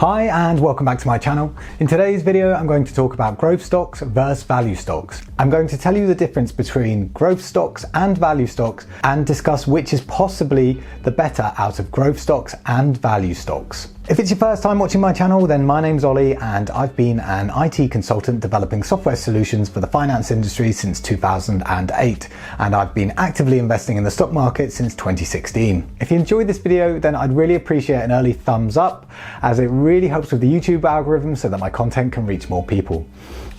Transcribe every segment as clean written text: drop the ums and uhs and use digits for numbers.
Hi and welcome back to my channel. In today's video I'm going to talk about growth stocks versus value stocks. I'm going to tell you the difference between growth stocks and value stocks and discuss which is possibly the better out of growth stocks and value stocks. If it's your first time watching my channel, then my name's Ollie and I've been an IT consultant developing software solutions for the finance industry since 2008, and I've been actively investing in the stock market since 2016. If you enjoyed this video, then I'd really appreciate an early thumbs up, as it really helps with the YouTube algorithm so that my content can reach more people.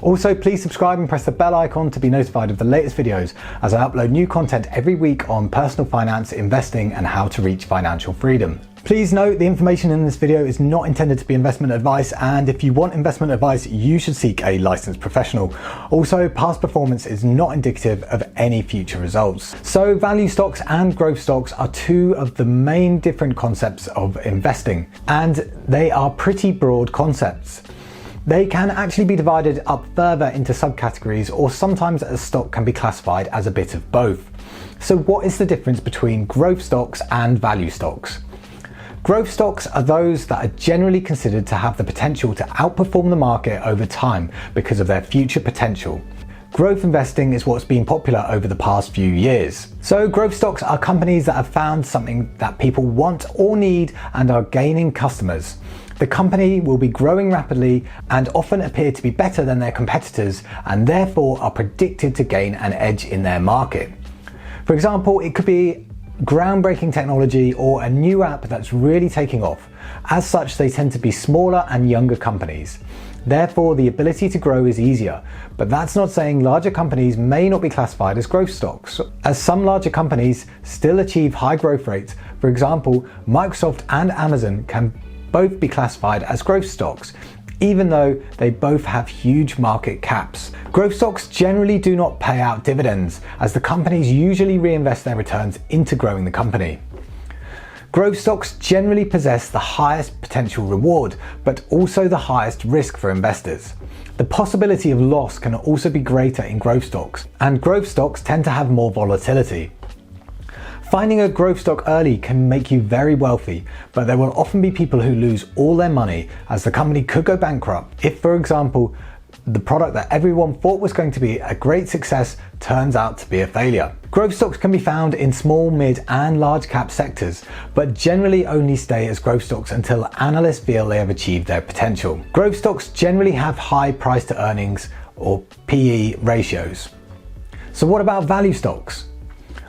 Also, please subscribe and press the bell icon to be notified of the latest videos, as I upload new content every week on personal finance, investing and how to reach financial freedom. Please note the information in this video is not intended to be investment advice, and if you want investment advice, you should seek a licensed professional. Also, past performance is not indicative of any future results. So value stocks and growth stocks are two of the main different concepts of investing, and they are pretty broad concepts. They can actually be divided up further into subcategories, or sometimes a stock can be classified as a bit of both. So what is the difference between growth stocks and value stocks? Growth stocks are those that are generally considered to have the potential to outperform the market over time because of their future potential. Growth investing is what's been popular over the past few years. So growth stocks are companies that have found something that people want or need and are gaining customers. The company will be growing rapidly and often appear to be better than their competitors, and therefore are predicted to gain an edge in their market. For example, it could be groundbreaking technology or a new app that's really taking off. As such, they tend to be smaller and younger companies. Therefore, the ability to grow is easier, but that's not saying larger companies may not be classified as growth stocks, as some larger companies still achieve high growth rates. For example, Microsoft and Amazon can both be classified as growth stocks, even though they both have huge market caps. Growth stocks generally do not pay out dividends, as the companies usually reinvest their returns into growing the company. Growth stocks generally possess the highest potential reward, but also the highest risk for investors. The possibility of loss can also be greater in growth stocks, and growth stocks tend to have more volatility. Finding a growth stock early can make you very wealthy, but there will often be people who lose all their money, as the company could go bankrupt if, for example, the product that everyone thought was going to be a great success turns out to be a failure. Growth stocks can be found in small, mid and large cap sectors, but generally only stay as growth stocks until analysts feel they have achieved their potential. Growth stocks generally have high price to earnings or PE ratios. So what about value stocks?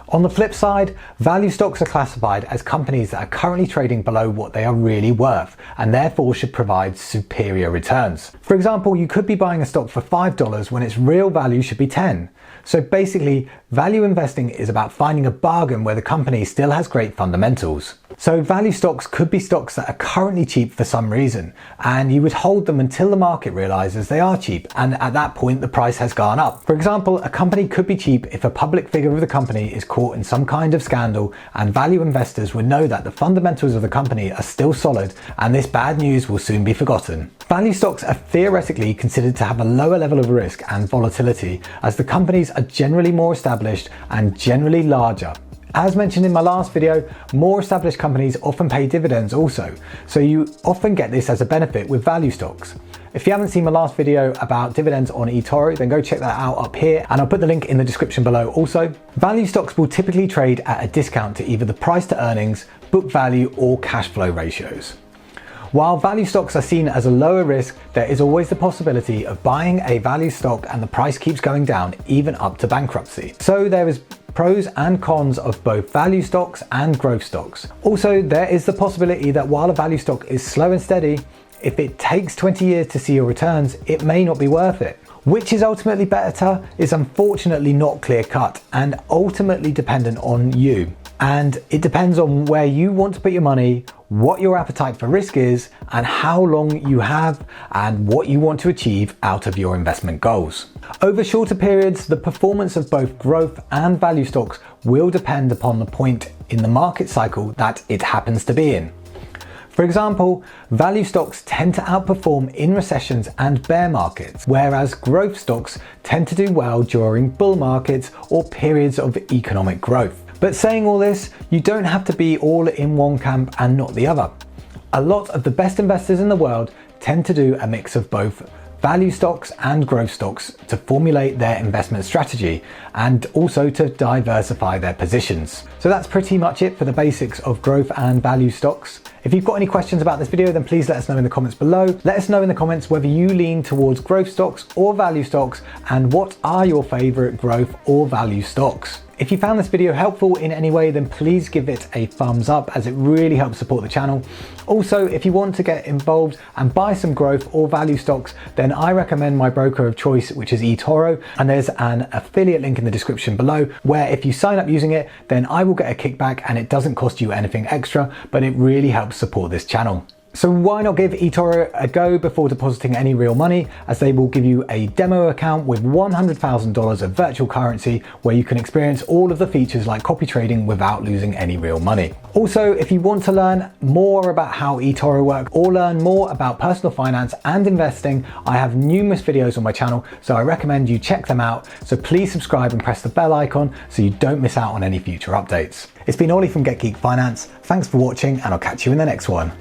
On the flip side, value stocks are classified as companies that are currently trading below what they are really worth, and therefore should provide superior returns. For example, you could be buying a stock for $5 when its real value should be 10. So basically, value investing is about finding a bargain where the company still has great fundamentals. So value stocks could be stocks that are currently cheap for some reason, and you would hold them until the market realizes they are cheap, and at that point the price has gone up. For example, a company could be cheap if a public figure of the company is caught in some kind of scandal, and value investors would know that the fundamentals of the company are still solid and this bad news will soon be forgotten. Value stocks are theoretically considered to have a lower level of risk and volatility, as the companies are generally more established and generally larger. As mentioned in my last video, more established companies often pay dividends also, so you often get this as a benefit with value stocks. If you haven't seen my last video about dividends on eToro, then go check that out up here, and I'll put the link in the description below also. Value stocks will typically trade at a discount to either the price to earnings, book value or cash flow ratios. While value stocks are seen as a lower risk, there is always the possibility of buying a value stock and the price keeps going down, even up to bankruptcy. So there is pros and cons of both value stocks and growth stocks. Also, there is the possibility that while a value stock is slow and steady, if it takes 20 years to see your returns, it may not be worth it. Which is ultimately better is unfortunately not clear cut and ultimately dependent on you. And it depends on where you want to put your money, what your appetite for risk is, and how long you have, and what you want to achieve out of your investment goals. Over shorter periods, the performance of both growth and value stocks will depend upon the point in the market cycle that it happens to be in. For example, value stocks tend to outperform in recessions and bear markets, whereas growth stocks tend to do well during bull markets or periods of economic growth. But saying all this, you don't have to be all in one camp and not the other. A lot of the best investors in the world tend to do a mix of both value stocks and growth stocks to formulate their investment strategy and also to diversify their positions. So that's pretty much it for the basics of growth and value stocks. If you've got any questions about this video, then please let us know in the comments below. Let us know in the comments whether you lean towards growth stocks or value stocks, and what are your favorite growth or value stocks. If you found this video helpful in any way, then please give it a thumbs up, as it really helps support the channel. Also, if you want to get involved and buy some growth or value stocks, then I recommend my broker of choice, which is eToro, and there's an affiliate link in the description below, where if you sign up using it, then I will get a kickback and it doesn't cost you anything extra, but it really helps support this channel. So why not give eToro a go before depositing any real money, as they will give you a demo account with $100,000 of virtual currency where you can experience all of the features like copy trading without losing any real money. Also, if you want to learn more about how eToro works or learn more about personal finance and investing, I have numerous videos on my channel, so I recommend you check them out. So please subscribe and press the bell icon so you don't miss out on any future updates. It's been Ollie from Get Geek Finance. Thanks for watching, and I'll catch you in the next one.